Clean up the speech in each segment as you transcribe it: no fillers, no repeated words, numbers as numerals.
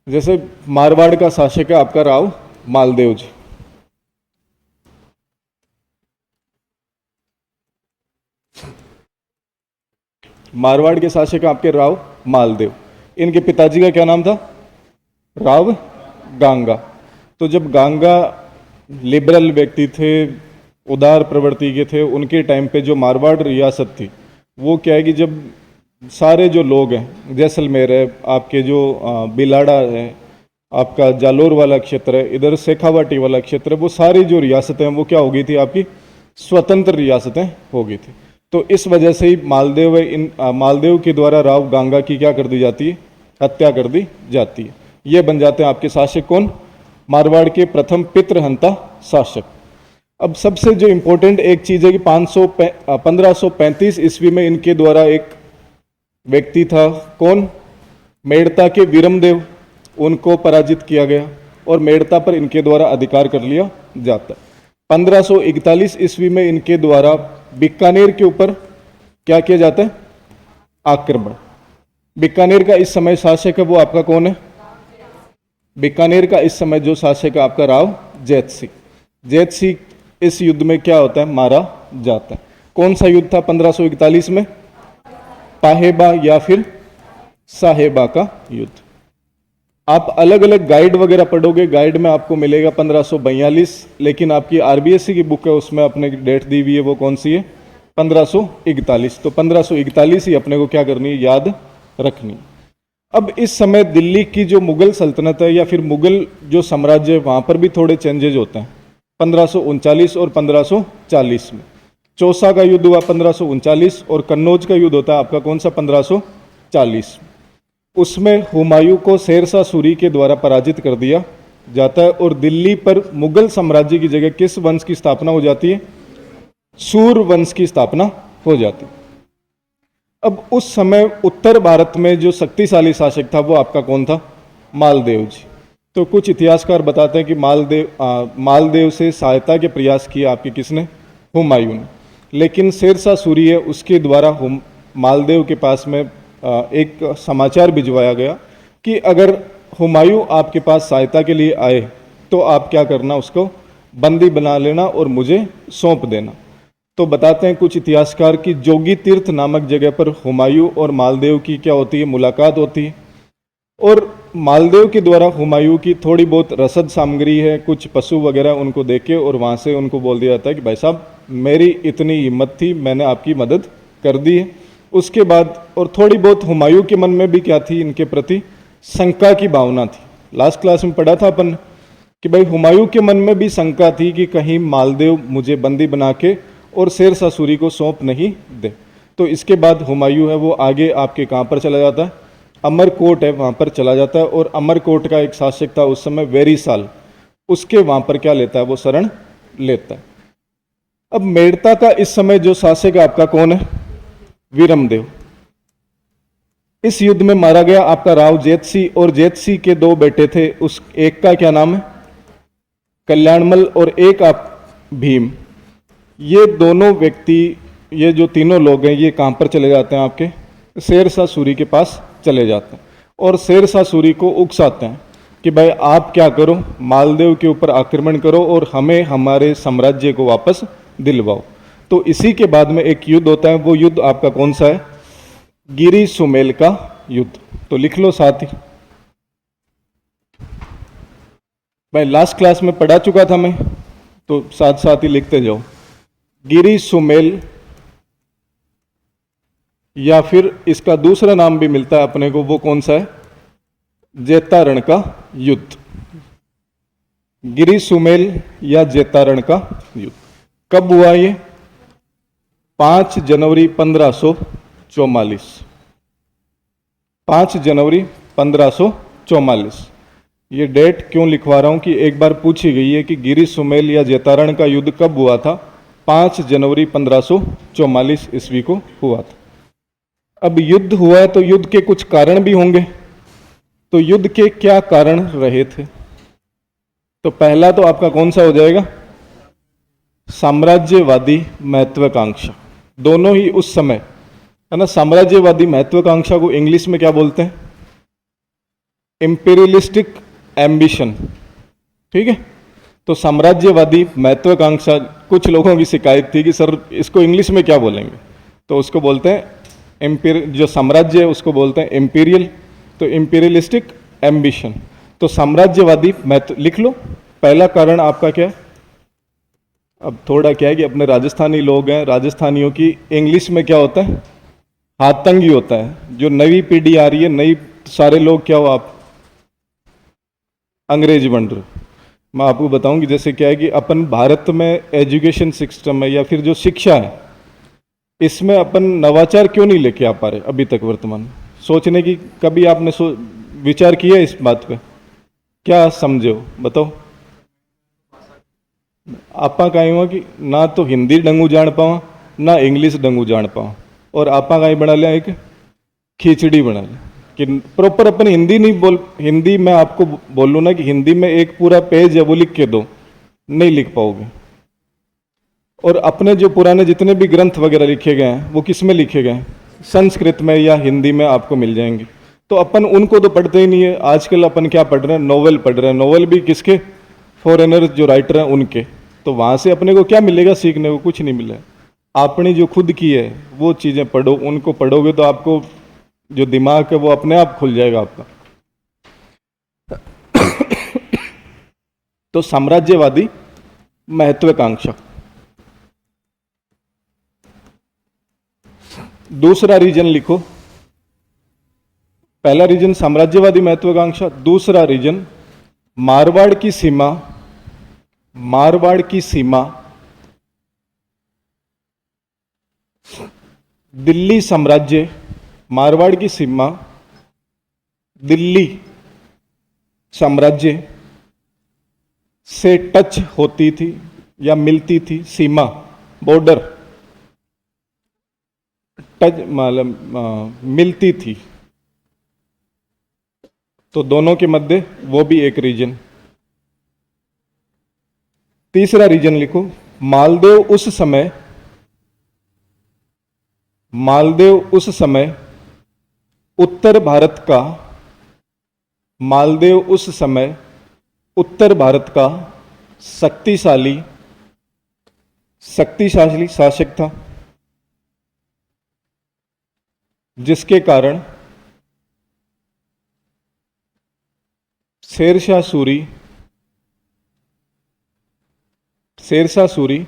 जैसे मारवाड़ का शासक है आपका राव मालदेव जी। मारवाड़ के शासक हैं आपके राव मालदेव। इनके पिताजी का क्या नाम था? राव गांगा। तो जब गांगा लिबरल व्यक्ति थे, उदार प्रवृत्ति के थे, उनके टाइम पे जो मारवाड़ रियासत थी वो क्या है कि जब सारे जो लोग हैं, जैसलमेर है, आपके जो बिलाड़ा है, आपका जालोर वाला क्षेत्र है, इधर शेखावाटी वाला क्षेत्र है, वो सारी जो रियासतें हैं वो क्या हो गई थी? आपकी स्वतंत्र रियासतें हो गई थी। तो इस वजह से ही मालदेव मालदेव के द्वारा राव गांगा की क्या कर दी जाती है? हत्या कर दी जाती है। ये बन जाते हैं आपके शासक कौन? मारवाड़ के प्रथम पितृहंता शासक। अब सबसे जो इम्पोर्टेंट एक चीज़ है कि 1535 ईस्वी में इनके द्वारा एक व्यक्ति था, कौन? मेड़ता के वीरमदेव, उनको पराजित किया गया और मेड़ता पर इनके द्वारा अधिकार कर लिया जाता है। 1541 ईस्वी में इनके द्वारा बीकानेर के ऊपर क्या किया जाता है? आक्रमण। बीकानेर का इस समय शासक है वो आपका कौन है? बीकानेर का इस समय जो शासक है आपका राव जैत सिंह। जैत सिंह इस युद्ध में क्या होता है? मारा जाता है। कौन सा युद्ध था 1541 में? पाहेबा या फिर साहेबा का युद्ध। आप अलग अलग गाइड वगैरह पढ़ोगे, गाइड में आपको मिलेगा 1542, लेकिन आपकी आरबीएससी की बुक है उसमें अपने डेट दी हुई है, वो कौन सी है? 1541। तो 1541 ही अपने को क्या करनी है? याद रखनी। अब इस समय दिल्ली की जो मुगल सल्तनत है या फिर मुगल जो साम्राज्य है वहाँ पर भी थोड़े चेंजेज होते हैं 1539 और 1540 में। चौसा का युद्ध हुआ 1539 और कन्नौज का युद्ध होता है आपका कौन सा? 1540। उसमें हुमायूं को शेरशाह सूरी के द्वारा पराजित कर दिया जाता है और दिल्ली पर मुगल साम्राज्य की जगह किस वंश की स्थापना हो जाती है? सूर वंश की स्थापना हो जाती है। अब उस समय उत्तर भारत में जो शक्तिशाली शासक था वो आपका कौन था? मालदेव जी। तो कुछ इतिहासकार बताते हैं कि मालदेव से सहायता के प्रयास किए आपके किसने? हुमायूं ने। लेकिन शेरशाह सूरी है उसके द्वारा मालदेव के पास में एक समाचार भिजवाया गया कि अगर हुमायूं आपके पास सहायता के लिए आए तो आप क्या करना? उसको बंदी बना लेना और मुझे सौंप देना। तो बताते हैं कुछ इतिहासकार कि जोगी तीर्थ नामक जगह पर हुमायूं और मालदेव की क्या होती है? मुलाकात होती है और मालदेव के द्वारा हुमायूं की थोड़ी बहुत रसद सामग्री है, कुछ पशु वगैरह उनको देके और वहाँ से उनको बोल दिया जाता है कि भाई साहब मेरी इतनी हिम्मत थी, मैंने आपकी मदद कर दी है। उसके बाद और थोड़ी बहुत हुमायूं के मन में भी क्या थी? इनके प्रति शंका की भावना थी। लास्ट क्लास में पढ़ा था अपन कि भाई हुमायूं के मन में भी शंका थी कि कहीं मालदेव मुझे बंदी बना के और शेरशाह सूरी को सौंप नहीं दे। तो इसके बाद हुमायूं है वो आगे आपके कहाँ पर चला जाता है? अमरकोट है वहाँ पर चला जाता है और अमरकोट का एक शासक था उस समय वेरीसाल, उसके वहाँ पर क्या लेता है? वो शरण लेता है। अब मेड़ता का इस समय जो शासक है आपका कौन है? वीरमदेव। इस युद्ध में मारा गया आपका राव जैत सिंह और जैत सिंह के दो बेटे थे, उस एक का क्या नाम है? कल्याणमल और एक आप भीम। ये दोनों व्यक्ति, ये जो तीनों लोग हैं ये कहाँ पर चले जाते हैं? आपके शेरशाह सूरी के पास चले जाते हैं और शेरशाह सूरी को उकसाते हैं कि भाई आप क्या करो, मालदेव के ऊपर आक्रमण करो और हमें हमारे साम्राज्य को वापस दिलवाओ। तो इसी के बाद में एक युद्ध होता है, वो युद्ध आपका कौन सा है? गिरी सुमेल का युद्ध। तो लिख लो साथ ही, मैं लास्ट क्लास में पढ़ा चुका था मैं, तो साथ साथ ही लिखते जाओ। गिरी सुमेल या फिर इसका दूसरा नाम भी मिलता है अपने को, वो कौन सा है? जेतारण का युद्ध। गिरी सुमेल या जेतारण का युद्ध कब हुआ? ये 5 जनवरी 1544। 5 जनवरी 1544। ये डेट क्यों लिखवा रहा हूं कि एक बार पूछी गई है कि गिरी सुमेल या जेतारण का युद्ध कब हुआ था? 5 जनवरी 1544 ईस्वी को हुआ था। अब युद्ध हुआ है तो युद्ध के कुछ कारण भी होंगे, तो युद्ध के क्या कारण रहे थे? तो पहला तो आपका कौन सा हो जाएगा? साम्राज्यवादी महत्वाकांक्षा। दोनों ही उस समय है ना। साम्राज्यवादी महत्वाकांक्षा को इंग्लिश में क्या बोलते हैं? इंपीरियलिस्टिक एम्बिशन, ठीक है। तो साम्राज्यवादी महत्वाकांक्षा, कुछ लोगों की शिकायत थी कि सर इसको इंग्लिश में क्या बोलेंगे, तो उसको बोलते हैं जो साम्राज्य है उसको बोलते हैं इंपीरियल, तो इंपीरियलिस्टिक एम्बिशन। तो साम्राज्यवादी महत्व लिख लो। पहला कारण आपका क्या है? अब थोड़ा क्या है कि अपने राजस्थानी लोग हैं, राजस्थानियों की इंग्लिश में क्या होता है, हाथतंगी होता है। जो नई पीढ़ी आ रही है, नई, सारे लोग क्या हो आप अंग्रेजी बन रहे हो। मैं आपको बताऊं कि जैसे क्या है कि अपन भारत में एजुकेशन सिस्टम है या फिर जो शिक्षा है, इसमें अपन नवाचार क्यों नहीं लेके आ पा रहे अभी तक वर्तमान में? सोचने की कभी आपने विचार किया इस बात पे? क्या समझे हो बताओ? आपा कहीं हुआ कि ना तो हिंदी डंगू जान पावा, ना इंग्लिश डंगू जान पावा, और आपा कहीं बना लिया एक खिचड़ी बना लिया कि प्रॉपर अपन हिंदी नहीं बोल। हिंदी में आपको बोलूँ ना कि हिंदी में एक पूरा पेज है वो लिख के दो, नहीं लिख पाओगे। और अपने जो पुराने जितने भी ग्रंथ वगैरह लिखे गए हैं वो किस में लिखे गए हैं? संस्कृत में या हिंदी में आपको मिल जाएंगे। तो अपन उनको तो पढ़ते ही नहीं है। आजकल अपन क्या पढ़ रहे हैं? नोवेल पढ़ रहे हैं। नोवेल भी किसके? फॉरेनर जो राइटर हैं उनके। तो वहां से अपने को क्या मिलेगा सीखने को? कुछ नहीं मिला। आपने जो खुद की है वो चीजें पढ़ो, उनको पढ़ोगे तो आपको जो दिमाग है वो अपने आप खुल जाएगा आपका। तो साम्राज्यवादी महत्वाकांक्षा। दूसरा रीजन लिखो। पहला रीजन साम्राज्यवादी महत्वाकांक्षा, दूसरा रीजन मारवाड़ की सीमा। मारवाड़ की सीमा दिल्ली साम्राज्य, मारवाड़ की सीमा दिल्ली साम्राज्य से टच होती थी या मिलती थी। सीमा, बॉर्डर, टच मतलब मिलती थी। तो दोनों के मध्य वो भी एक रीजन। तीसरा रीजन लिखो। मालदेव उस समय, मालदेव उस समय उत्तर भारत का, मालदेव उस समय उत्तर भारत का शक्तिशाली शक्तिशाली शासक था, जिसके कारण शेरशाह सूरी, शेरशाह सूरी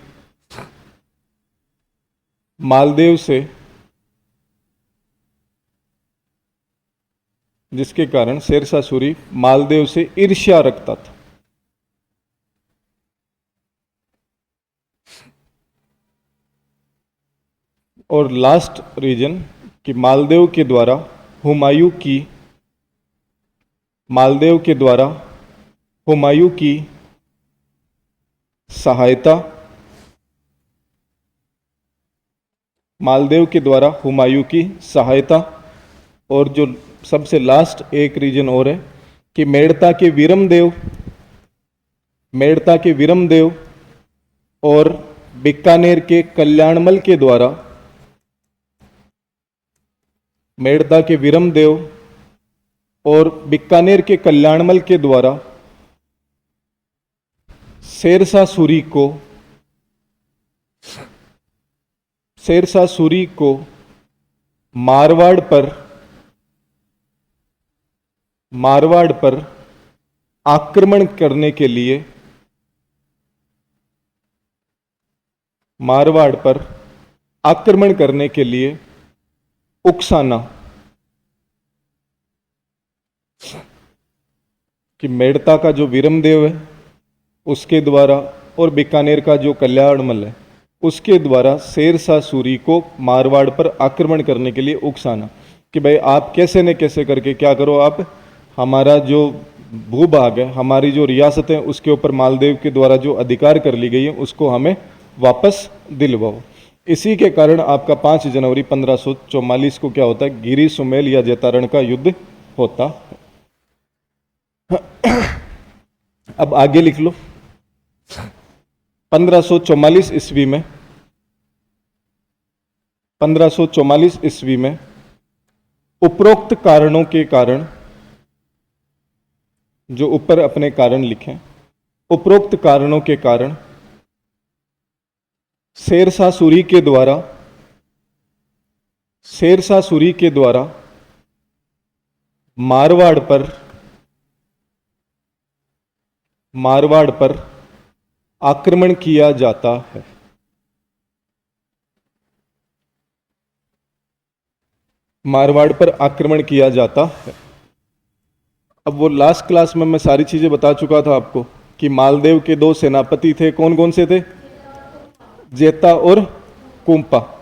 मालदेव से, जिसके कारण शेरशाह सूरी मालदेव से ईर्ष्या रखता था। और लास्ट रीजन कि मालदेव के द्वारा हुमायूं की, मालदेव के द्वारा हुमायूं की सहायता, मालदेव के द्वारा हुमायूं की सहायता। और जो सबसे लास्ट एक रीजन और है कि मेड़ता के वीरमदेव, मेड़ता के वीरमदेव और बीकानेर के कल्याणमल के द्वारा, मेड़ता के वीरमदेव और बीकानेर के कल्याणमल के द्वारा शेरशाह सूरी को, शेरशाह सूरी को मारवाड़ पर, मारवाड़ पर आक्रमण करने के लिए, मारवाड़ पर आक्रमण करने के लिए उकसाना। कि मेड़ता का जो वीरमदेव है उसके द्वारा और बीकानेर का जो कल्याणमल है उसके द्वारा शेरशाह सूरी को मारवाड़ पर आक्रमण करने के लिए उकसाना कि भाई आप कैसे न कैसे करके क्या करो, आप हमारा जो भूभाग है, हमारी जो रियासत है, उसके ऊपर मालदेव के द्वारा जो अधिकार कर ली गई है उसको हमें वापस दिलवाओ। इसी के कारण आपका 5 जनवरी 1544 को क्या होता है? गिरी सुमेल या जैतारण का युद्ध होता है। अब आगे लिख लो। 1544 ईस्वी में, 1544 ईस्वी में उपरोक्त कारणों के कारण, जो ऊपर अपने कारण लिखे, उपरोक्त कारणों के कारण शेरशाह सूरी के द्वारा मारवाड़ पर आक्रमण किया जाता है। मारवाड़ पर आक्रमण किया जाता है। अब वो लास्ट क्लास में मैं सारी चीजें बता चुका था आपको कि मालदेव के दो सेनापति थे, कौन कौन से थे? जेता और कुंपा।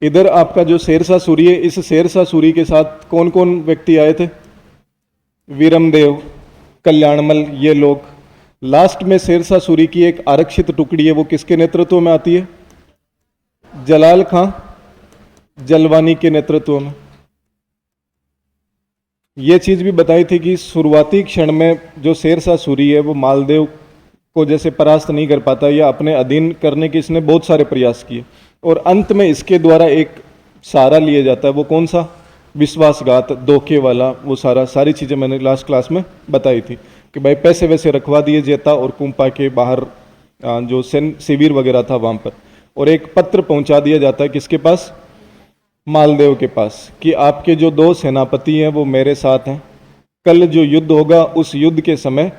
इधर आपका जो शेरशाह सूरी है, इस शेरशाह सूरी के साथ कौन कौन व्यक्ति आए थे? वीरमदेव, कल्याणमल, ये लोग। लास्ट में शेरशाह सूरी की एक आरक्षित टुकड़ी है, वो किसके नेतृत्व में आती है? जलाल खां जलवानी के नेतृत्व में। ये चीज भी बताई थी कि शुरुआती क्षण में जो शेरशाह सूरी है वो मालदेव को जैसे परास्त नहीं कर पाता या अपने अधीन करने के इसने बहुत सारे प्रयास किए, और अंत में इसके द्वारा एक सहारा लिया जाता है। वो कौन सा? विश्वासघात, धोखे वाला, वो सारी चीजें मैंने लास्ट क्लास में बताई थी कि भाई पैसे वैसे रखवा दिए जेता और कुंपा के बाहर, जो शिविर वगैरह था वहां पर, और एक पत्र पहुंचा दिया जाता है किसके पास? मालदेव के पास, कि आपके जो दो सेनापति हैं वो मेरे साथ हैं, कल जो युद्ध होगा उस युद्ध के समय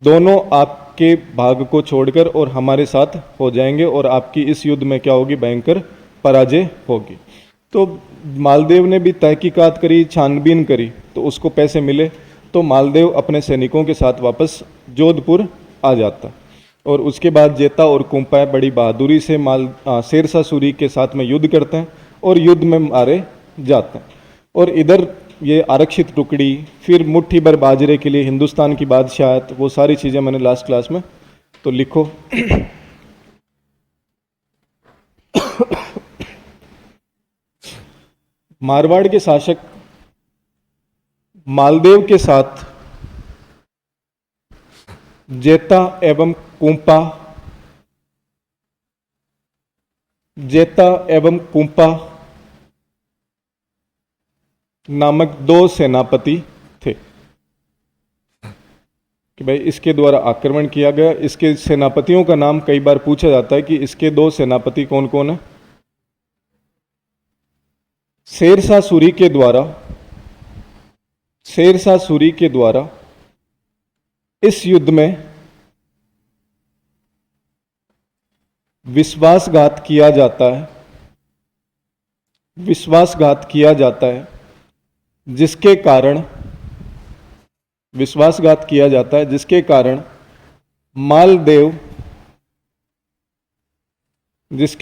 दोनों आपके भाग को छोड़कर और हमारे साथ हो जाएंगे, और आपकी इस युद्ध में क्या होगी? भयंकर पराजय होगी। तो मालदेव ने भी तहकीकात करी, छानबीन करी, तो उसको पैसे मिले, तो मालदेव अपने सैनिकों के साथ वापस जोधपुर आ जाता, और उसके बाद जेता और कुंपा बड़ी बहादुरी से शेरशाह सूरी के साथ में युद्ध करते हैं और युद्ध में मारे जाते हैं। और इधर ये आरक्षित टुकड़ी, फिर मुट्ठी भर बाजरे के लिए हिंदुस्तान की बादशाहत, वो सारी चीजें मैंने लास्ट क्लास में, तो लिखो। मारवाड़ के शासक मालदेव के साथ जेता एवं कुंपा नामक दो सेनापति थे कि भाई इसके द्वारा आक्रमण किया गया। इसके सेनापतियों का नाम कई बार पूछा जाता है कि इसके दो सेनापति कौन कौन है? शेरशाह सूरी के द्वारा इस युद्ध में विश्वासघात किया जाता है, जिसके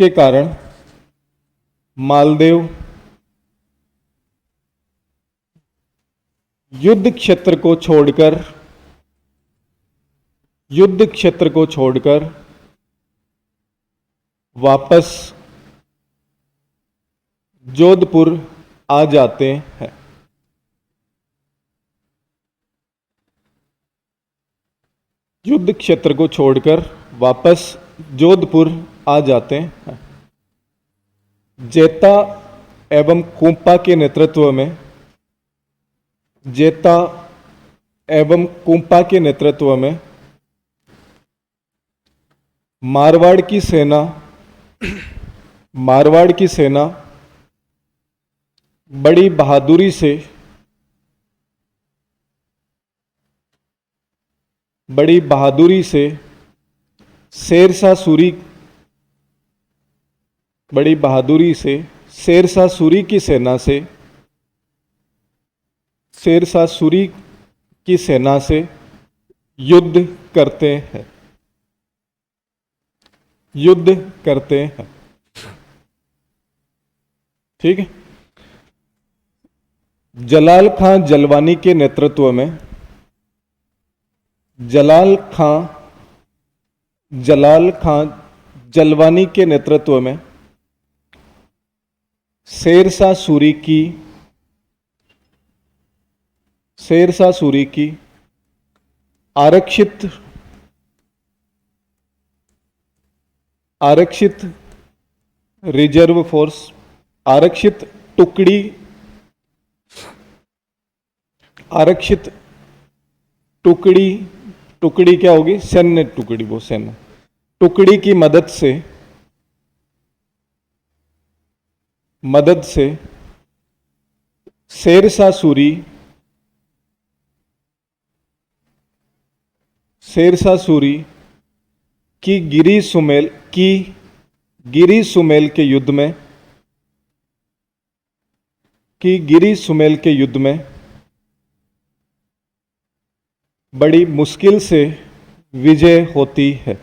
कारण मालदेव युद्ध क्षेत्र को छोड़कर वापस जोधपुर आ जाते हैं। युद्ध क्षेत्र को छोड़कर वापस जोधपुर आ जाते हैं। जेता एवं कुंपा के नेतृत्व में मारवाड़ की सेना बड़ी बहादुरी से शेरशाह सूरी की सेना से युद्ध करते हैं। ठीक है। जलाल खां जलवानी के नेतृत्व में शेरशाह सूरी की आरक्षित रिजर्व फोर्स, आरक्षित टुकड़ी, टुकड़ी क्या होगी? सैन्य टुकड़ी, वो सैन्य टुकड़ी की मदद से शेरशाह सूरी की गिरी सुमेल के युद्ध में बड़ी मुश्किल से विजय होती है।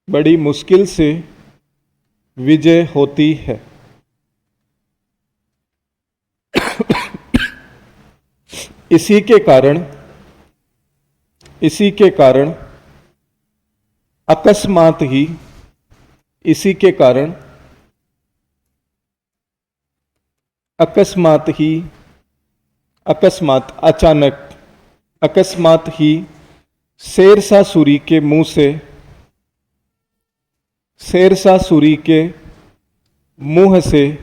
बड़ी मुश्किल से विजय होती है। इसी के कारण अकस्मात ही अकस्मात ही शेरशाह सूरी के मुंह से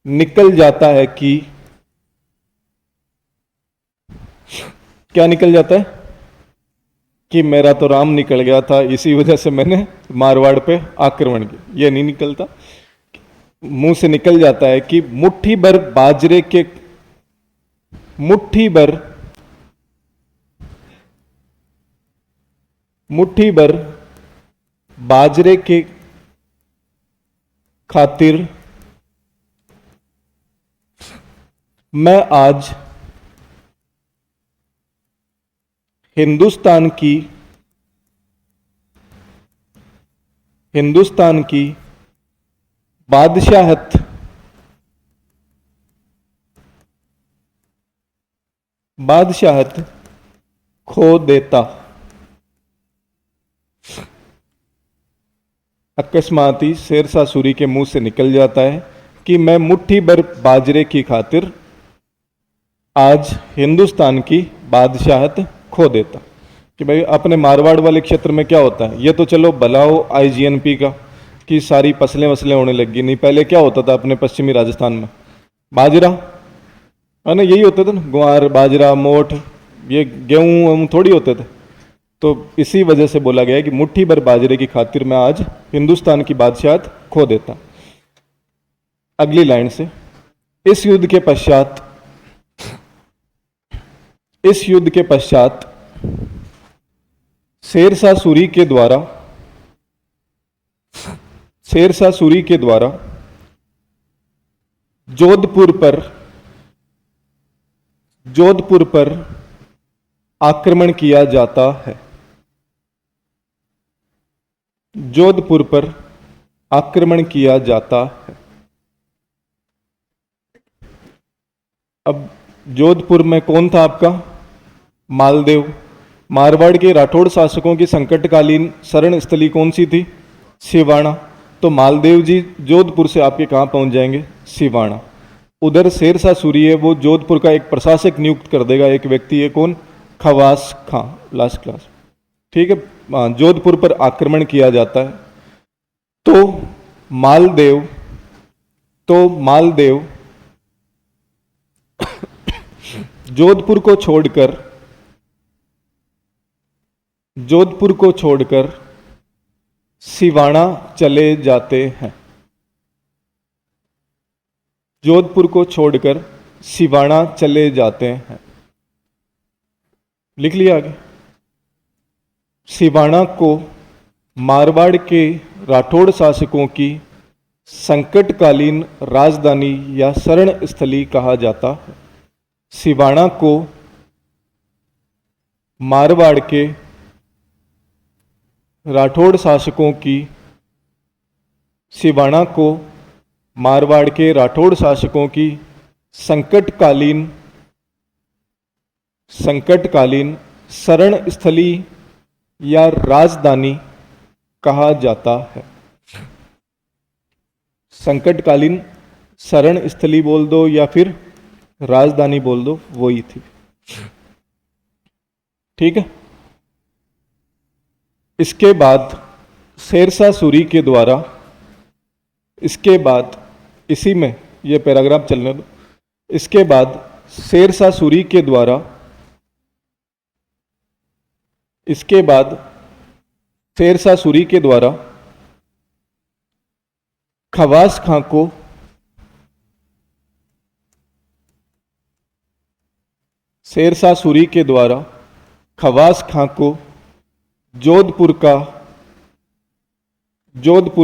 निकल जाता है कि क्या निकल जाता है? कि मेरा तो राम निकल गया था, इसी वजह से मैंने मारवाड़ पे आक्रमण किया। यह नहीं निकलता, मुंह से निकल जाता है कि मुट्ठी भर बाजरे के खातिर मैं आज हिंदुस्तान की बादशाहत खो देता। अकस्मात ही शेरशाह सूरी के मुंह से निकल जाता है कि मैं मुट्ठी भर बाजरे की खातिर आज हिंदुस्तान की बादशाहत खो देता। कि भाई अपने मारवाड़ वाले क्षेत्र में क्या होता है, ये तो चलो भला हो आईजीएनपी का कि सारी फसलें होने लगी, नहीं पहले क्या होता था अपने पश्चिमी राजस्थान में? बाजरा है ना, यही होते थे ना, ग्वार, बाजरा, मोठ, ये गेहूं थोड़ी होते थे। तो इसी वजह से बोला गया है कि मुट्ठी भर बाजरे की खातिर मैं आज हिंदुस्तान की बादशाहत खो देता। अगली लाइन से, इस युद्ध के पश्चात शेरशाह सूरी के द्वारा जोधपुर पर आक्रमण किया जाता है। जोधपुर पर आक्रमण किया जाता है। अब जोधपुर में कौन था आपका? मालदेव। मारवाड़ के राठौड़ शासकों की संकटकालीन शरण स्थली कौन सी थी? सिवाना। तो मालदेव जी जोधपुर से आपके कहां पहुंच जाएंगे? सिवाना। उधर शेरशाह सूरी है, वो जोधपुर का एक प्रशासक नियुक्त कर देगा, एक व्यक्ति है, कौन? खवास खां, लास्ट क्लास। ठीक है, जोधपुर पर आक्रमण किया जाता है। तो मालदेव जोधपुर को छोड़कर सिवाना चले जाते हैं। जोधपुर को छोड़कर सिवाना चले जाते हैं। लिख लिया आगे। सिवाना को मारवाड़ के राठौड़ शासकों की संकटकालीन राजधानी या शरण स्थली कहा जाता है। सिवाना को मारवाड़ के राठौड़ शासकों की संकटकालीन शरण स्थली या राजधानी कहा जाता है। संकटकालीन शरण स्थली बोल दो या फिर राजधानी बोल दो, वही थी। ठीक है। इसके बाद शेरशाह सूरी के द्वारा इसी में ये पैराग्राफ चलने दो। इसके बाद शेरशाह सूरी के द्वारा, इसके बाद शेरशाह सूरी के द्वारा खवास खां को शेरशाह सूरी के द्वारा खवास खां को जोधपुर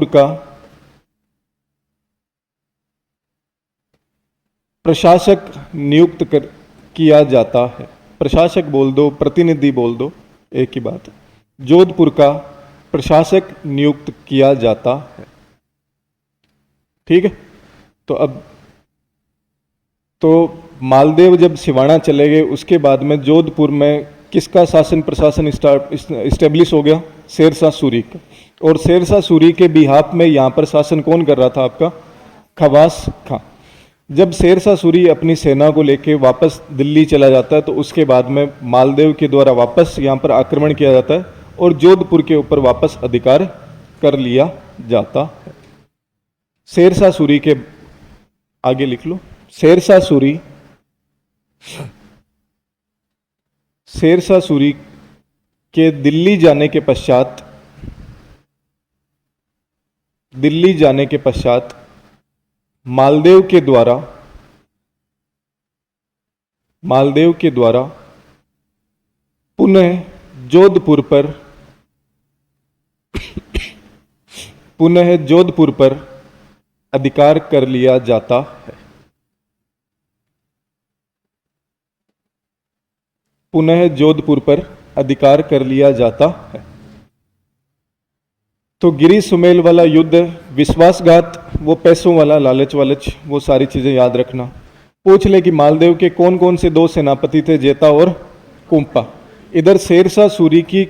का प्रशासक नियुक्त किया जाता है। प्रशासक बोल दो, प्रतिनिधि बोल दो, एक ही बात है। जोधपुर का प्रशासक नियुक्त किया जाता है। ठीक है। तो अब तो मालदेव जब सिवाना चले गए, उसके बाद में जोधपुर में किसका शासन प्रशासन इस्टेब्लिश हो गया? शेरशाह सूरी का। और शेरशाह सूरी के बिहाफ में यहाँ पर शासन कौन कर रहा था? आपका खवास खां। जब शेरशाह सूरी अपनी सेना को लेकर वापस दिल्ली चला जाता है, तो उसके बाद में मालदेव के द्वारा वापस यहाँ पर आक्रमण किया जाता है और जोधपुर के ऊपर वापस अधिकार कर लिया जाता है। शेरशाह सूरी के आगे लिख लो। शेरशाह सूरी के दिल्ली जाने के पश्चात मालदेव के द्वारा पुनः जोधपुर पर अधिकार कर लिया जाता है। पुनः जोधपुर पर अधिकार कर लिया जाता है। तो गिरी सुमेल वाला युद्ध, विश्वासघात, वो पैसों वाला लालच, वो सारी चीजें याद रखना। पूछ ले कि मालदेव के कौन कौन से दो सेनापति थे, जेता और कुंपा। इधर शेरशाह सूरी की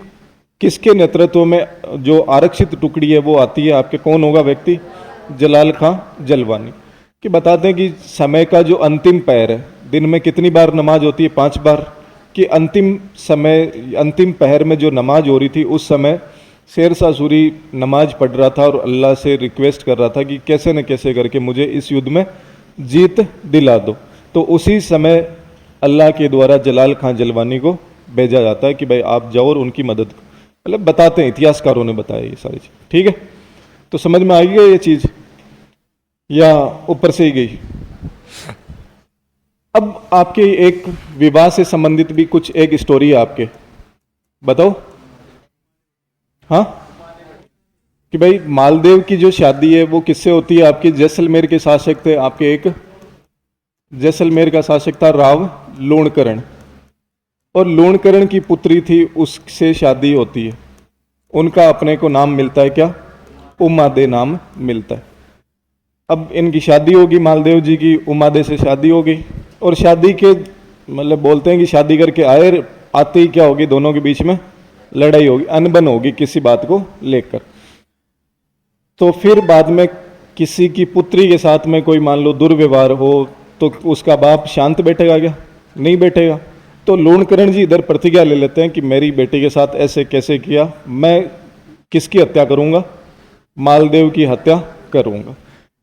किसके नेतृत्व में जो आरक्षित टुकड़ी है वो आती है आपके, कौन होगा व्यक्ति? जलाल खां जलवानी। कि बताते हैं कि समय का जो अंतिम पहर है, दिन में कितनी बार नमाज होती है? 5 बार। कि अंतिम पहर में जो नमाज हो रही थी, उस समय शेरशाह सूरी नमाज पढ़ रहा था और अल्लाह से रिक्वेस्ट कर रहा था कि कैसे न कैसे करके मुझे इस युद्ध में जीत दिला दो। तो उसी समय अल्लाह के द्वारा जलाल खां जलवानी को भेजा जाता है कि भाई आप जाओ और उनकी मदद, मतलब बताते हैं, इतिहासकारों ने बताया ये सारी चीज। ठीक है। तो समझ में आ गई ये चीज या ऊपर से ही गई? अब आपके एक विवाह से संबंधित भी कुछ एक स्टोरी है आपके, बताओ। हाँ, कि भाई मालदेव की जो शादी है वो किससे होती है? आपके जैसलमेर के शासक थे, आपके एक जैसलमेर का शासक था राव लूणकरण, और लूणकरण की पुत्री थी, उससे शादी होती है। उनका अपने को नाम मिलता है क्या? उमादे नाम मिलता है। अब इनकी शादी होगी, मालदेव जी की उमादे से शादी हो गई, और शादी के मतलब बोलते हैं कि शादी करके आते ही क्या होगी, दोनों के बीच में लड़ाई होगी, अनबन होगी किसी बात को लेकर। तो फिर बाद में किसी की पुत्री के साथ में कोई मान लो दुर्व्यवहार हो, तो उसका बाप शांत बैठेगा क्या? नहीं बैठेगा। तो लूणकरण जी इधर प्रतिज्ञा ले लेते हैं कि मेरी बेटी के साथ ऐसे कैसे किया, मैं किसकी हत्या करूंगा? मालदेव की हत्या करूंगा।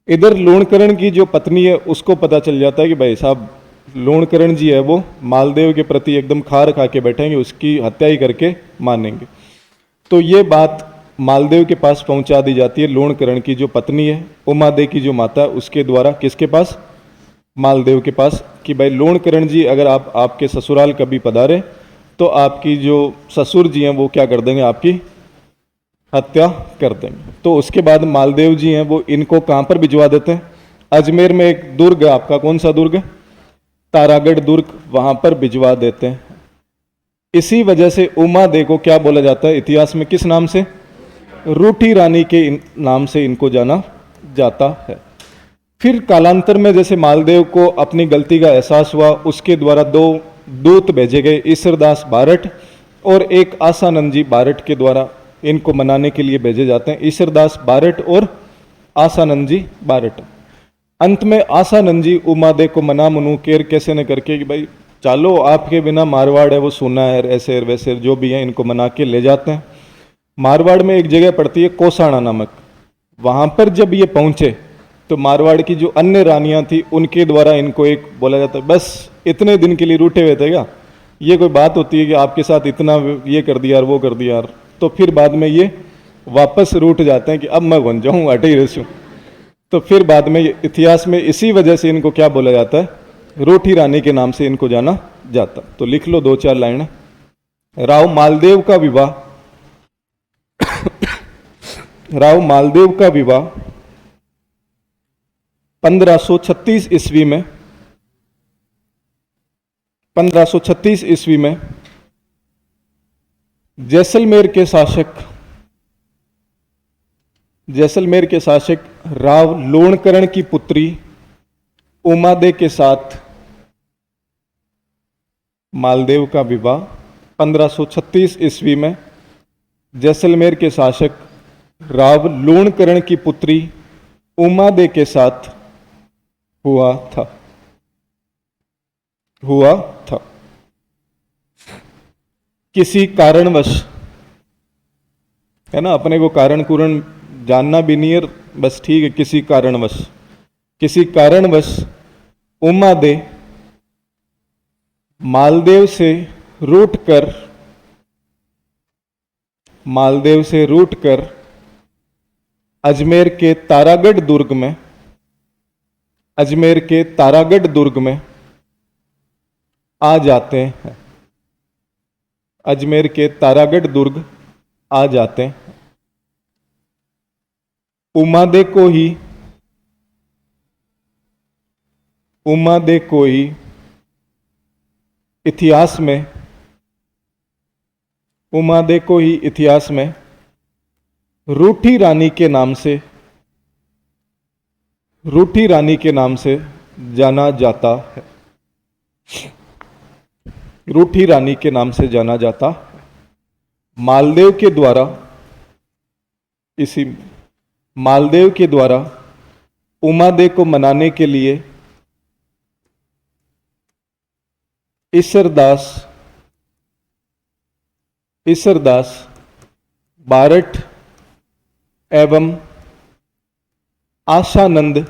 इधर लूणकरण की जो पत्नी है उसको पता चल जाता है कि भाई साहब लूणकरण जी है वो मालदेव के प्रति एकदम खार खा के बैठेंगे, उसकी हत्या ही करके मानेंगे। तो ये बात मालदेव के पास पहुंचा दी जाती है, लूणकरण की जो पत्नी है, उमादे की जो माता है, उसके द्वारा किसके पास? मालदेव के पास, कि भाई लूणकरण जी अगर आप आपके ससुराल कभी पधारे तो आपकी जो ससुर जी हैं वो क्या कर देंगे? आपकी हत्या कर देंगे। तो उसके बाद मालदेव जी हैं वो इनको कहाँ पर भिजवा देते हैं? अजमेर में एक दुर्ग है आपका, कौन सा दुर्ग? तारागढ़ दुर्ग, वहां पर भिजवा देते हैं। इसी वजह से उमादे को क्या बोला जाता है इतिहास में, किस नाम से? रूठी रानी के नाम से इनको जाना जाता है। फिर कालांतर में जैसे मालदेव को अपनी गलती का एहसास हुआ, उसके द्वारा 2 दूत भेजे गए, ईश्वरदास बारठ और एक आसानंद जी बारठ के द्वारा इनको मनाने के लिए भेजे जाते हैं। ईश्वरदास बारठ और आसानंद जी बारठ। अंत में आसानंद जी उमादे को मना मनु केर कैसे न करके कि भाई चलो आपके बिना मारवाड़ है वो सुना है, ऐसे वैसे जो भी है, इनको मना के ले जाते हैं। मारवाड़ में एक जगह पड़ती है कोसाणा नामक, वहां पर जब ये पहुंचे तो मारवाड़ की जो अन्य रानियां थी उनके द्वारा इनको एक बोला जाता है, बस इतने दिन के लिए रूठे हुए थे क्या, ये कोई बात होती है कि आपके साथ इतना ये कर दिया और वो कर दिया यार, तो फिर बाद में ये वापस रूठ जाते हैं कि अब मैं बन जाऊं अटे ही रसूं। तो फिर बाद में इतिहास में इसी वजह से इनको क्या बोला जाता है, रूठी रानी के नाम से इनको जाना जाता। तो लिख लो 2-4 लाइन। राव मालदेव का विवाह, राव मालदेव का विवाह 1536 ईस्वी में, 1536 ईस्वी में जैसलमेर के शासक, जैसलमेर के शासक राव लोणकरण की पुत्री उमादे के साथ मालदेव का विवाह 1536 ईस्वी में जैसलमेर के शासक राव लोणकरण की पुत्री उमादे के साथ हुआ था, हुआ था। किसी कारणवश, है ना, अपने को कारण कुरण जानना भी नहीं है, बस ठीक है, किसी कारणवश, किसी कारणवश उमादे मालदेव से रूठकर, मालदेव से रूठकर अजमेर के तारागढ़ दुर्ग में, अजमेर के तारागढ़ दुर्ग में आ जाते हैं, अजमेर के तारागढ़ दुर्ग आ जाते हैं। उमादे को ही, उमादे को ही इतिहास में, उमादे को ही इतिहास में रूठी रानी के नाम से, रूठी रानी के नाम से जाना जाता है, रूठी रानी के नाम से जाना जाता। मालदेव के द्वारा, इसी मालदेव के द्वारा उमादे को मनाने के लिए ईसरदास, ईसरदास बारठ एवं आशानंद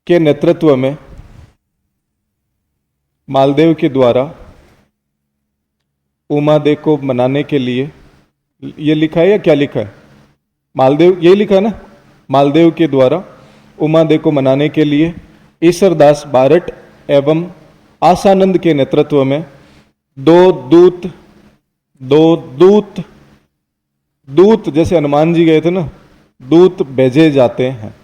के नेतृत्व में, मालदेव के द्वारा उमादे को मनाने के लिए, ये लिखा है या क्या लिखा है, मालदेव, ये लिखा है ना, मालदेव के द्वारा उमादे को मनाने के लिए ईसरदास बारठ एवं आशानंद के नेतृत्व में दो दूत, दो दूत, दूत जैसे हनुमान जी गए थे ना, दूत भेजे जाते हैं,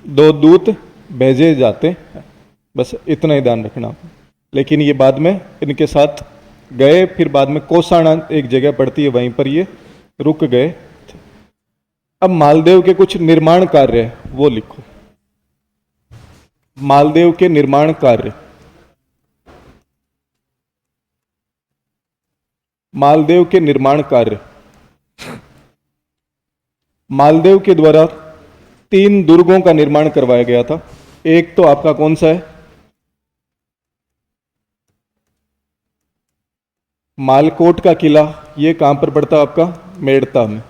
दो दूत भेजे जाते हैं, बस इतना ही ध्यान रखना। लेकिन ये बाद में इनके साथ गए, फिर बाद में कोसाना एक जगह पड़ती है, वहीं पर ये रुक गए। अब मालदेव के कुछ निर्माण कार्य वो लिखो, मालदेव के निर्माण कार्य, मालदेव के निर्माण कार्य। मालदेव के द्वारा 3 दुर्गों का निर्माण करवाया गया था। एक तो आपका कौन सा है, मालकोट का किला, ये कहां पर पड़ता है आपका, मेड़ता में।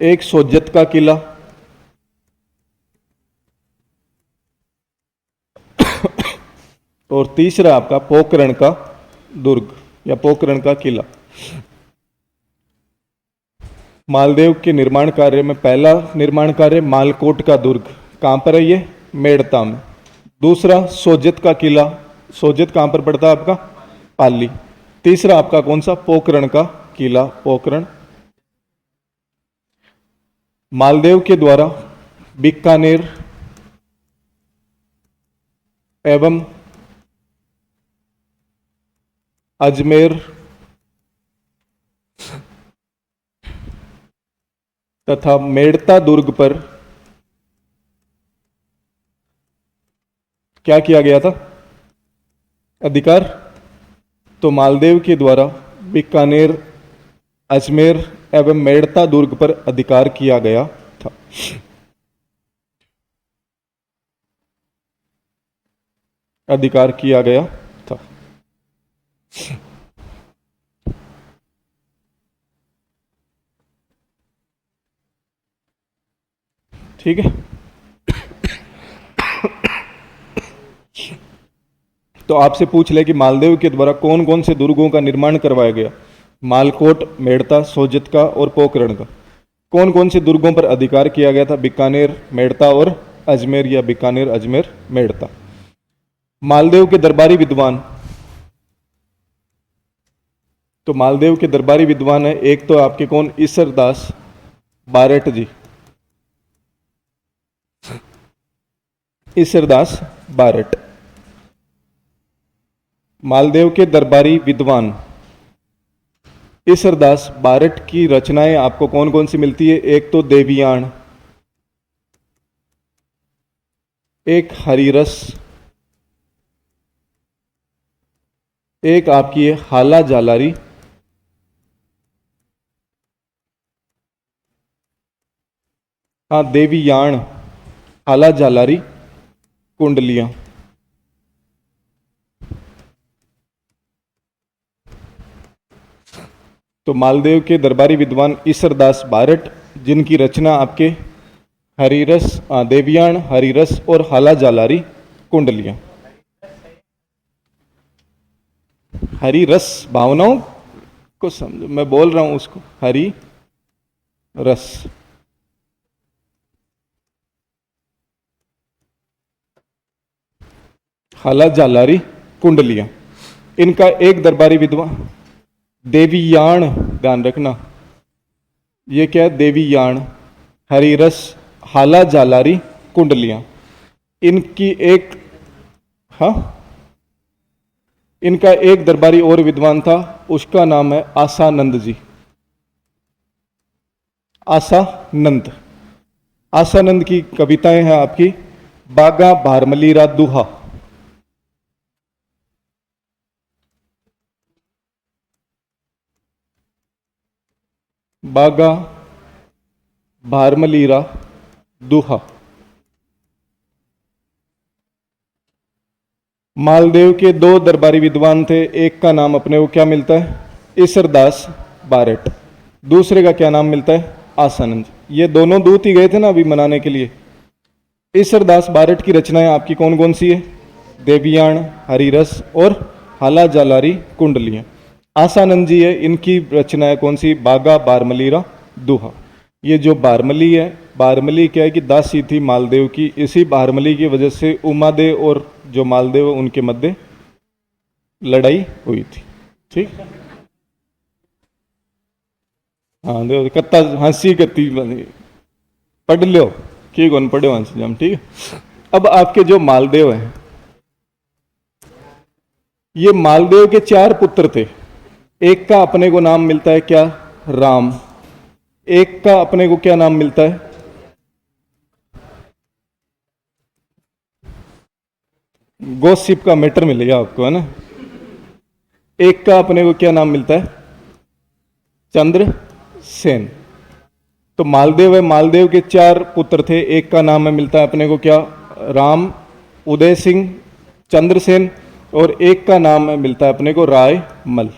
एक सोजत का किला, और तीसरा आपका पोखरण का दुर्ग या पोखरण का किला। मालदेव के निर्माण कार्य में पहला निर्माण कार्य मालकोट का दुर्ग, कहां पर है ये, मेड़ता में। दूसरा सोजत का किला, सोजत कहां पर पड़ता है आपका, पाली। तीसरा आपका कौन सा, पोखरण का किला, पोखरण। मालदेव के द्वारा बीकानेर एवं अजमेर तथा मेड़ता दुर्ग पर क्या किया गया था, अधिकार। तो मालदेव के द्वारा बीकानेर, अजमेर एवं मेड़ता दुर्ग पर अधिकार किया गया था। अधिकार किया गया था। ठीक है। तो आपसे पूछ ले कि मालदेव के द्वारा कौन कौन से दुर्गों का निर्माण करवाया गया। मालकोट, मेड़ता, सोजित्का और पोखरण का। कौन कौन से दुर्गों पर अधिकार किया गया था। बीकानेर, मेड़ता और अजमेर, या बीकानेर, अजमेर, मेड़ता। मालदेव के दरबारी विद्वान। तो मालदेव के दरबारी विद्वान है, एक तो आपके कौन, ईसरदास बारेट जी, ईसरदास बारेट। मालदेव के दरबारी विद्वान ईसरदास बारेट की रचनाएं आपको कौन कौन सी मिलती है। एक तो देवीयाण, एक हरिरस, एक आपकी है हाला जालारी, हाँ देवीयाण, हाला जालारी, कुंडलियां। तो मालदेव के दरबारी विद्वान ईसरदास बारेट, जिनकी रचना आपके हरिरस, देवियाण, हरिरस और हाला जालारी, कुंडलियां। हरिरस भावनाओं को समझो, मैं बोल रहा हूं उसको, हरि रस। हाला जालारी, कुंडलियां। इनका एक दरबारी विद्वान देवीयाण, ध्यान रखना, ये क्या है, देवीयाण, हरिरस, हाला जालारी, कुंडलियां। इनकी एक, हाँ, इनका एक दरबारी और विद्वान था, उसका नाम है आसानंद जी। आसानंद। आसानंद की कविताएं हैं आपकी बागा भारमलीरा दुहा। बागा भारमलीरा दुहा। मालदेव के दो दरबारी विद्वान थे, एक का नाम अपने को क्या मिलता है, ईसरदास बारेट, दूसरे का क्या नाम मिलता है, आसानंद। ये दोनों दूत ही गए थे ना अभी मनाने के लिए। ईसरदास बारेट की रचनाएं आपकी कौन कौन सी है, देवियाण, हरिरस और हाला जालारी, कुंडलियां। आसानंद जी है, इनकी रचनाएं कौन सी, बागा बारमलीरा दुहा। ये जो बारमली है, बारमली क्या है कि दासी थी मालदेव की, इसी बारमली की वजह से उमादेव और जो मालदेव है उनके मध्य लड़ाई हुई थी। ठीक, हाँ देखो कत्ता हंसी कत्ती पढ़ लो की कौन पढ़े हंस जम। ठीक है, अब आपके जो मालदेव हैं, ये मालदेव के 4 पुत्र थे। एक का अपने को नाम मिलता है क्या, राम। एक का अपने को क्या नाम मिलता है, गॉसिप का मैटर मिलेगा आपको, है ना। एक का अपने को क्या नाम मिलता है, चंद्रसेन। तो मालदेव है, मालदेव के 4 पुत्र थे, एक का नाम है मिलता है अपने को क्या, राम, उदय सिंह, चंद्रसेन, और एक का नाम है मिलता है अपने को रायमल।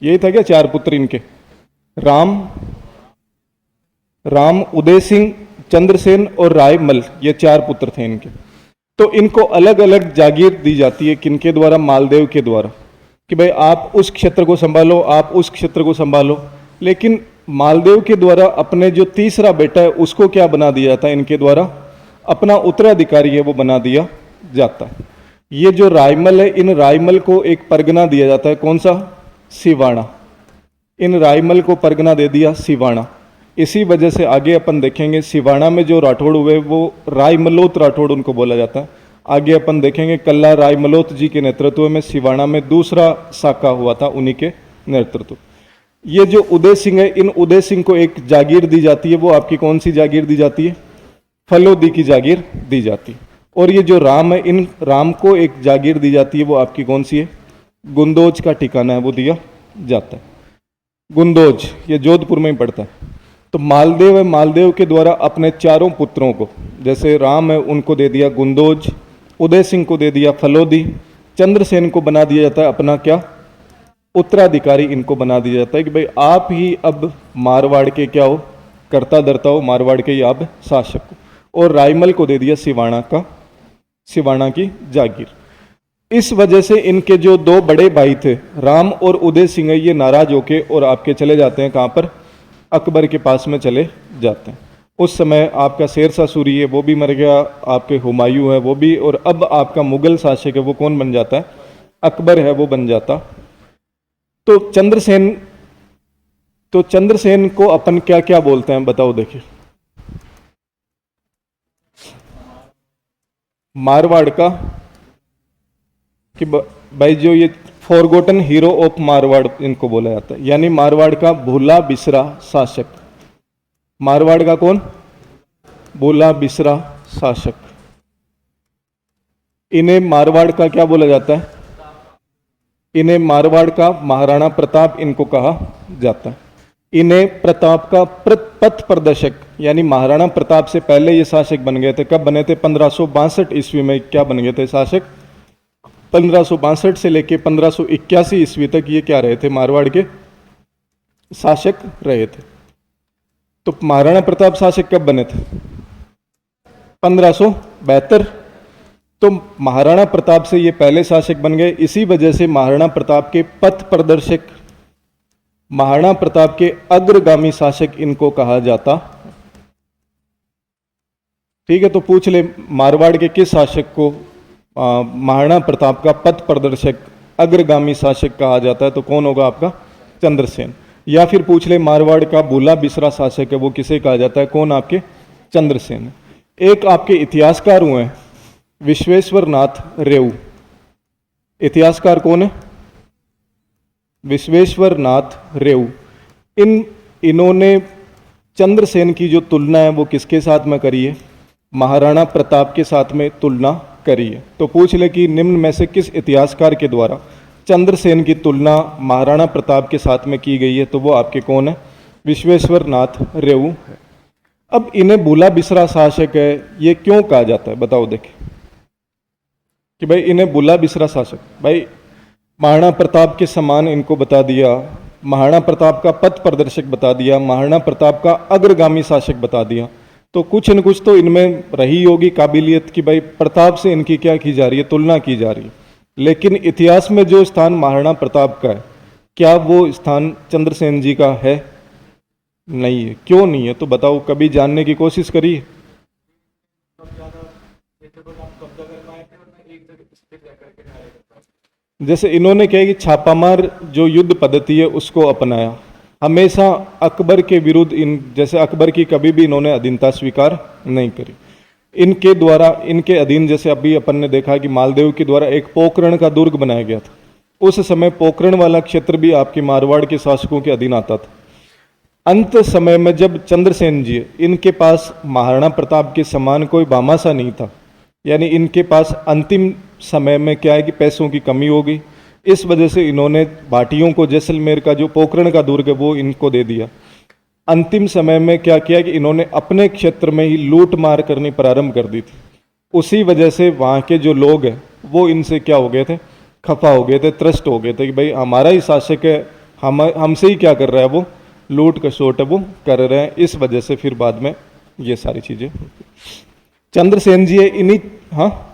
यही था क्या 4 पुत्र इनके, राम, उदय सिंह, चंद्रसेन और रायमल, ये 4 पुत्र थे इनके। तो इनको अलग अलग जागीर दी जाती है, किनके द्वारा, मालदेव के द्वारा, कि भाई आप उस क्षेत्र को संभालो, आप उस क्षेत्र को संभालो। लेकिन मालदेव के द्वारा अपने जो तीसरा बेटा है उसको क्या बना दिया जाता है, इनके द्वारा अपना उत्तराधिकारी है वो बना दिया जाता है। ये जो रायमल है, इन रायमल को एक परगना दिया जाता है, कौन सा, सिवाना। इन रायमल को परगना दे दिया सिवाना। इसी वजह से आगे अपन देखेंगे सिवाना में जो राठौड़ हुए वो रायमलोत राठौड़ उनको बोला जाता है। आगे अपन देखेंगे कल्ला रायमलोत जी के नेतृत्व में सिवाना में दूसरा साका हुआ था, उन्हीं के नेतृत्व। ये जो उदय सिंह है, इन उदय सिंह को एक जागीर दी जाती है, वो आपकी कौन सी जागीर दी जाती है, फलोदी की जागीर दी जाती है। और ये जो राम है, इन राम को एक जागीर दी जाती है, वो आपकी कौन सी है, गुंदोज का ठिकाना है वो दिया जाता है। गुंदोज ये जोधपुर में ही पड़ता है। तो मालदेव है, मालदेव के द्वारा अपने 4 पुत्रों को, जैसे राम है उनको दे दिया गुंदोज, उदय सिंह को दे दिया फलोदी, चंद्रसेन को बना दिया जाता है अपना क्या, उत्तराधिकारी इनको बना दिया जाता है कि भाई आप ही अब मारवाड़ के क्या हो, कर्ता धर्ता हो, मारवाड़ के ही आप शासक हो। और रायमल को दे दिया सिवाना की जागीर। इस वजह से इनके जो दो बड़े भाई थे राम और उदय सिंह, ये नाराज होके और आपके चले जाते हैं कहाँ पर, अकबर के पास में चले जाते हैं। उस समय आपका शेरशाह सूरी है वो भी मर गया, आपके हुमायूं है वो भी, और अब आपका मुगल शासक है वो कौन बन जाता है, अकबर है वो बन जाता। तो चंद्रसेन को अपन क्या क्या बोलते हैं बताओ, देखिए। मारवाड़ का कि भाई जो ये फॉरगॉटन हीरो ऑफ मारवाड़ इनको बोला जाता है, यानी मारवाड़ का भूला बिसरा शासक। मारवाड़ का कौन, भूला बिसरा शासक। इन्हें मारवाड़ का क्या बोला जाता है, इन्हें मारवाड़ का महाराणा प्रताप इनको कहा जाता है। इन्हें प्रताप का पथ प्रदर्शक, यानी महाराणा प्रताप से पहले ये शासक बन गए थे। कब बने थे, 1562 ईस्वी में क्या बन गए थे शासक। 1562 से लेके 1581 ईस्वी तक ये क्या रहे थे, मारवाड़ के शासक रहे थे। तो महाराणा प्रताप शासक कब बने थे, 1572। तो महाराणा प्रताप से ये पहले शासक बन गए। इसी वजह से महाराणा प्रताप के पथ प्रदर्शक, महाराणा प्रताप के अग्रगामी शासक इनको कहा जाता। ठीक है, तो पूछ ले मारवाड़ के किस शासक को महाराणा प्रताप का पथ प्रदर्शक अग्रगामी शासक कहा जाता है, तो कौन होगा आपका, चंद्रसेन। या फिर पूछ ले मारवाड़ का भूला बिसरा शासक है वो किसे कहा जाता है, कौन, आपके चंद्रसेन। एक आपके इतिहासकार हुए हैं विश्वेश्वर नाथ रेऊ। इतिहासकार कौन है, विश्वेश्वर नाथ रेऊ। इन्होंने चंद्रसेन की जो तुलना है वो किसके साथ में करी है, महाराणा प्रताप के साथ में तुलना करी है। तो पूछ ले कि निम्न में से किस इतिहासकार के द्वारा चंद्रसेन की तुलना महाराणा प्रताप के साथ में की गई है, तो वो आपके कौन है, विश्वेश्वर नाथ रेऊ है। अब इन्हें भूला बिसरा शासक है ये क्यों कहा जाता है बताओ, देखें कि भाई इन्हें भूला बिसरा शासक, भाई महाराणा प्रताप के समान इनको बता दिया, महाराणा प्रताप का पथ प्रदर्शक बता दिया, महाराणा प्रताप का अग्रगामी शासक बता दिया, तो कुछ न कुछ तो इनमें रही होगी काबिलियत कि भाई प्रताप से इनकी क्या की जा रही है, तुलना की जा रही है। लेकिन इतिहास में जो स्थान महाराणा प्रताप का है, क्या वो स्थान चंद्रसेन जी का है, नहीं है। क्यों नहीं है तो बताओ, कभी जानने की कोशिश करिए। जैसे इन्होंने क्या कि छापामार जो युद्ध पद्धति है उसको अपनाया, हमेशा अकबर के विरुद्ध जैसे अकबर की कभी भी इन्होंने अधीनता स्वीकार नहीं करी। इनके द्वारा, इनके अधीन, जैसे अभी अपन ने देखा कि मालदेव के द्वारा एक पोखरण का दुर्ग बनाया गया था। उस समय पोखरण वाला क्षेत्र भी आपके मारवाड़ के शासकों के अधीन आता था। अंत समय में जब चंद्रसेन जी, इनके पास महाराणा प्रताप के समान कोई भामाशाह नहीं था, यानी इनके पास अंतिम समय में क्या है कि पैसों की कमी हो गई। इस वजह से इन्होंने भाटियों को जैसलमेर का जो पोखरण का दुर्ग है वो इनको दे दिया। अंतिम समय में क्या किया कि इन्होंने अपने क्षेत्र में ही लूट मार करनी प्रारंभ कर दी थी। उसी वजह से वहाँ के जो लोग हैं वो इनसे क्या हो गए थे, खफा हो गए थे, त्रस्त हो गए थे कि भाई हमारा ही शासक है, हमसे ही क्या कर रहा है, वो लूट खसोट है वो कर रहे हैं। इस वजह से फिर बाद में ये सारी चीजें। चंद्रसेन जी है इन्हीं, हाँ,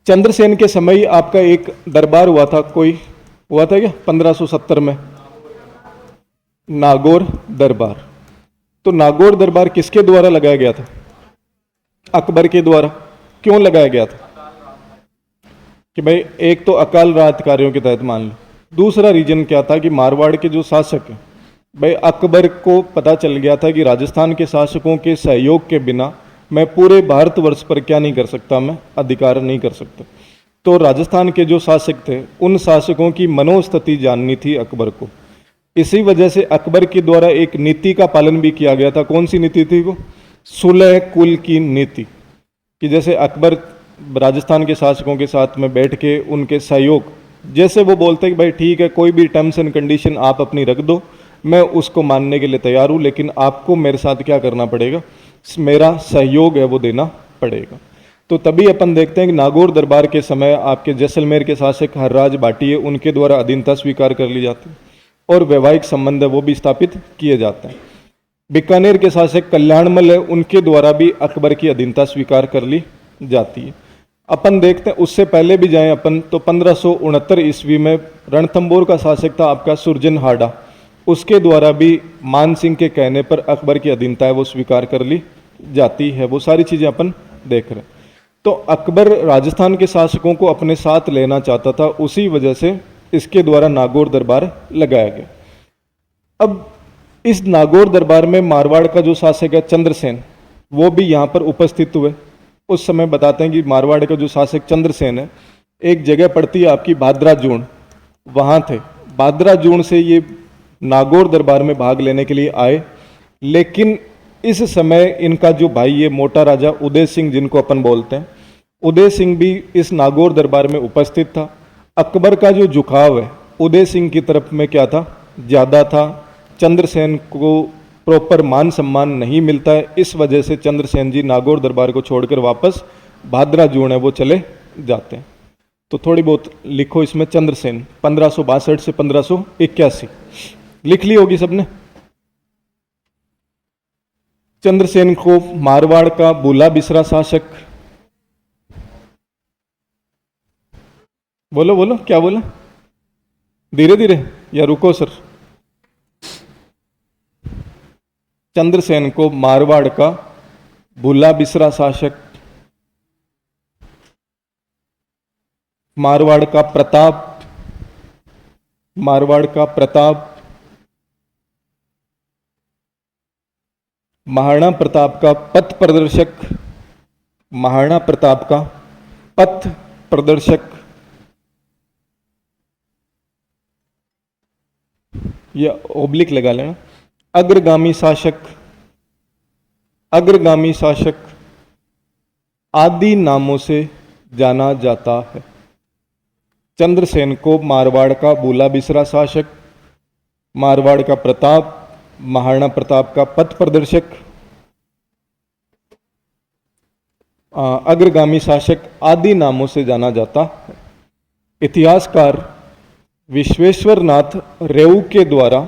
चंद्रसेन के समय ही आपका एक दरबार हुआ था, कोई हुआ था क्या 1570 में, नागौर दरबार। तो नागौर दरबार किसके द्वारा लगाया गया था, अकबर के द्वारा। क्यों लगाया गया था कि भाई एक तो अकाल राहत कार्यों के तहत मान लो, दूसरा रीजन क्या था कि मारवाड़ के जो शासक हैं, भाई अकबर को पता चल गया था कि राजस्थान के शासकों के सहयोग के बिना मैं पूरे भारतवर्ष पर क्या नहीं कर सकता, मैं अधिकार नहीं कर सकता। तो राजस्थान के जो शासक थे उन शासकों की मनोस्थिति जाननी थी अकबर को। इसी वजह से अकबर के द्वारा एक नीति का पालन भी किया गया था। कौन सी नीति थी वो, सुलह कुल की नीति, कि जैसे अकबर राजस्थान के शासकों के साथ में बैठ के उनके सहयोग, जैसे वो बोलते हैं कि भाई ठीक है कोई भी टर्म्स एंड कंडीशन आप अपनी रख दो, मैं उसको मानने के लिए तैयार हूँ, लेकिन आपको मेरे साथ क्या करना पड़ेगा, मेरा सहयोग है वो देना पड़ेगा। तो तभी अपन देखते हैं कि नागौर दरबार के समय आपके जैसलमेर के शासक हर्राज भाटिये उनके द्वारा अधीनता स्वीकार कर ली जाती है और वैवाहिक संबंध है वो भी स्थापित किए जाते हैं। बीकानेर के शासक कल्याणमल है उनके द्वारा भी अकबर की अधीनता स्वीकार कर ली जाती है। अपन देखते हैं उससे पहले भी जाएं अपन तो 1569 ईस्वी में रणथंबोर का शासक था आपका सुरजन हाडा, उसके द्वारा भी मान सिंह के कहने पर अकबर की अधीनता है वो स्वीकार कर ली जाती है। वो सारी चीज़ें अपन देख रहे हैं। तो अकबर राजस्थान के शासकों को अपने साथ लेना चाहता था, उसी वजह से इसके द्वारा नागौर दरबार लगाया गया। अब इस नागौर दरबार में मारवाड़ का जो शासक है चंद्रसेन वो भी यहाँ पर उपस्थित हुए। उस समय बताते हैं कि मारवाड़ का जो शासक चंद्रसेन है, एक जगह पड़ती है आपकी भादरा जून, वहाँ थे। भादरा जून से ये नागौर दरबार में भाग लेने के लिए आए, लेकिन इस समय इनका जो भाई ये मोटा राजा उदय सिंह जिनको अपन बोलते हैं, उदय सिंह भी इस नागौर दरबार में उपस्थित था। अकबर का जो झुकाव है उदय सिंह की तरफ में क्या था, ज़्यादा था। चंद्रसेन को प्रॉपर मान सम्मान नहीं मिलता है, इस वजह से चंद्रसेन जी नागौर दरबार को छोड़कर वापस भादरा जून है वो चले जाते हैं। तो थोड़ी बहुत लिखो इसमें चंद्रसेन 1562 से 1581 लिख ली होगी सबने। चंद्रसेन को मारवाड़ का बुला बिसरा शासक, बोलो बोलो क्या बोला, धीरे धीरे या रुको सर। चंद्रसेन को मारवाड़ का बुला बिसरा शासक, मारवाड़ का प्रताप, मारवाड़ का प्रताप, महाराणा प्रताप का पथ प्रदर्शक, महाराणा प्रताप का पथ प्रदर्शक, या ओब्लिक लगा लेना, अग्रगामी शासक, अग्रगामी शासक आदि नामों से जाना जाता है। चंद्रसेन को मारवाड़ का बुला बिसरा शासक, मारवाड़ का प्रताप, महाराणा प्रताप का पथ प्रदर्शक, अग्रगामी शासक आदि नामों से जाना जाता है। इतिहासकार विश्वेश्वर नाथ रेऊ के द्वारा,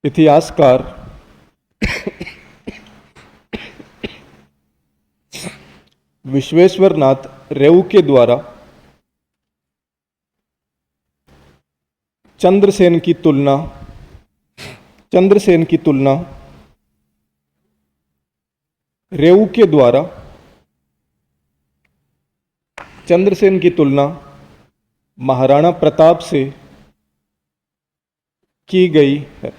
इतिहासकार विश्वेश्वर नाथ रेऊ के द्वारा चंद्रसेन की तुलना, चंद्रसेन की तुलना रेऊ के द्वारा, चंद्रसेन की तुलना महाराणा प्रताप से की गई है।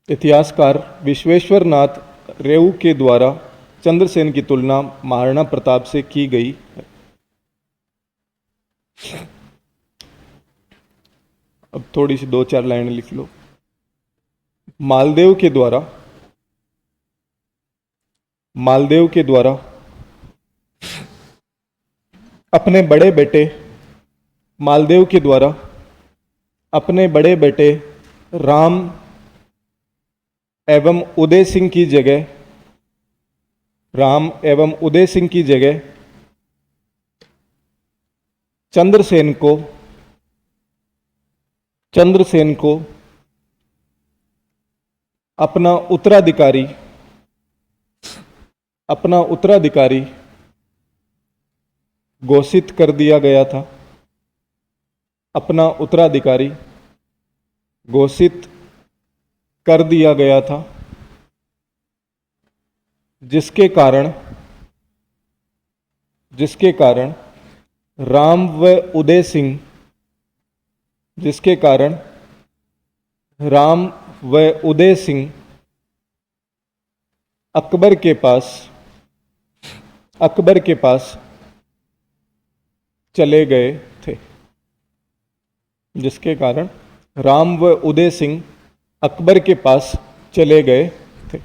इतिहासकार विश्वेश्वर नाथ रेऊ के द्वारा चंद्रसेन की तुलना महाराणा प्रताप से की गई है। अब थोड़ी सी 2-4 लाइनें लिख लो। मालदेव के द्वारा, मालदेव के द्वारा अपने बड़े बेटे, मालदेव के द्वारा अपने बड़े बेटे राम एवं उदय सिंह की जगह, राम एवं उदय सिंह की जगह चंद्रसेन को, चंद्रसेन को अपना उत्तराधिकारी, अपना उत्तराधिकारी घोषित कर दिया गया था। अपना उत्तराधिकारी घोषित कर दिया गया था, जिसके कारण, जिसके कारण राम व उदय सिंह, जिसके कारण राम व उदय सिंह अकबर के पास, अकबर के पास चले गए थे, जिसके कारण राम व उदय सिंह अकबर के पास चले गए थे।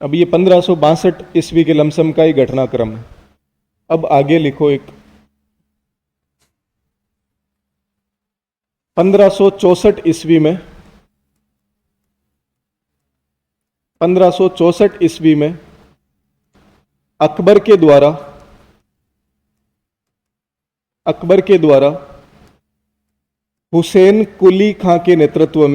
अब ये 1562 ईस्वी के लमसम का ही घटनाक्रम है। अब आगे लिखो एक 1564 ईस्वी में, 1564 ईस्वी में अकबर के द्वारा हुसैन कुली खां के नेतृत्व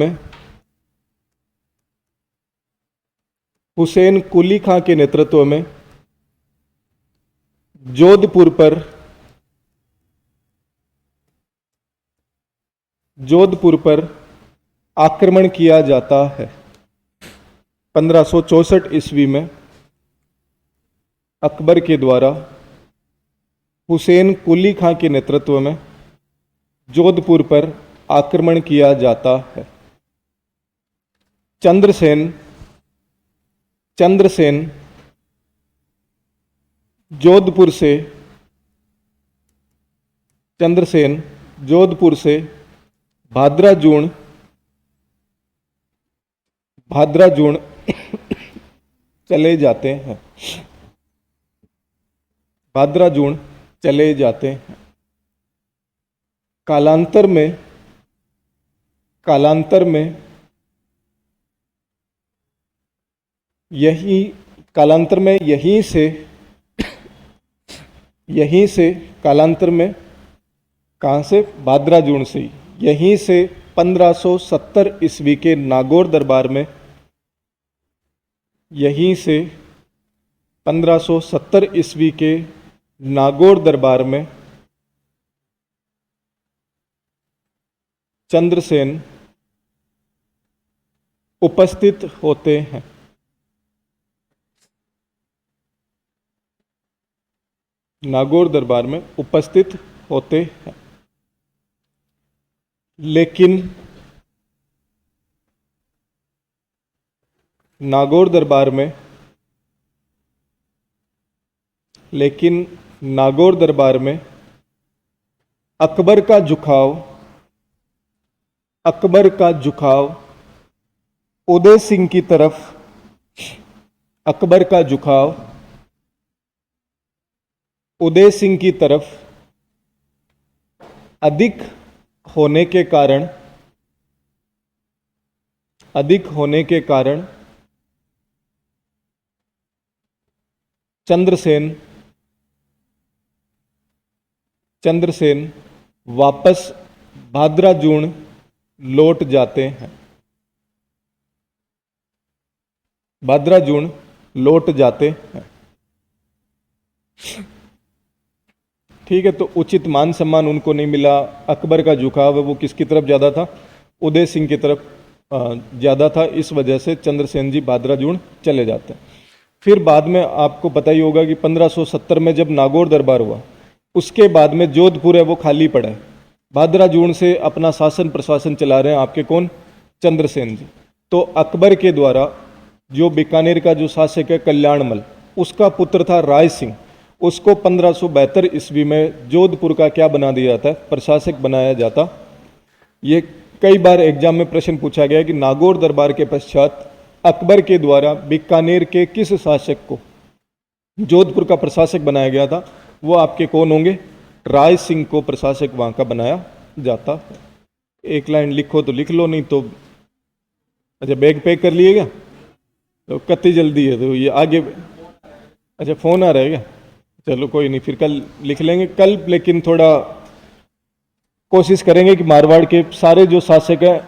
में जोधपुर पर आक्रमण किया जाता है। 1564 ईस्वी में अकबर के द्वारा हुसैन कुली खां के नेतृत्व में जोधपुर पर आक्रमण किया जाता है। चंद्रसेन जोधपुर से भाद्राजूण चले जाते हैं। कालांतर में कहाँ से? भाद्राजूण से। यहीं से 1570 ईस्वी के नागौर दरबार में चंद्रसेन उपस्थित होते हैं। नागौर दरबार में उपस्थित होते हैं। लेकिन नागौर दरबार में अकबर का झुकाव उदय सिंह की तरफ अधिक होने के कारण चंद्रसेन वापस भाद्राजूण लौट जाते हैं। ठीक है, तो उचित मान सम्मान उनको नहीं मिला। अकबर का झुकाव है वो किसकी तरफ ज़्यादा था? उदय सिंह की तरफ ज़्यादा था। इस वजह से चंद्रसेन जी भाद्राजूण चले जाते हैं। फिर बाद में आपको पता ही होगा कि 1570 में जब नागौर दरबार हुआ, उसके बाद में जोधपुर है वो खाली पड़ा है। भाद्राजूण से अपना शासन प्रशासन चला रहे हैं आपके कौन? चंद्रसेन जी। तो अकबर के द्वारा जो बीकानेर का जो शासक है कल्याणमल, उसका पुत्र था राय सिंह, उसको 1572 ईस्वी में जोधपुर का क्या बना दिया जाता है? प्रशासक बनाया जाता। ये कई बार एग्जाम में प्रश्न पूछा गया कि नागौर दरबार के पश्चात अकबर के द्वारा बीकानेर के किस शासक को जोधपुर का प्रशासक बनाया गया था? वो आपके कौन होंगे? राय सिंह को प्रशासक वहां का बनाया जाता। एक लाइन लिखो तो लिख लो, नहीं तो अच्छा बैग पैक कर लिएगा तो कत्ती जल्दी है तो ये आगे। अच्छा फोन आ रहा है क्या? चलो कोई नहीं, फिर कल लिख लेंगे। कल लेकिन थोड़ा कोशिश करेंगे कि मारवाड़ के सारे जो शासक हैं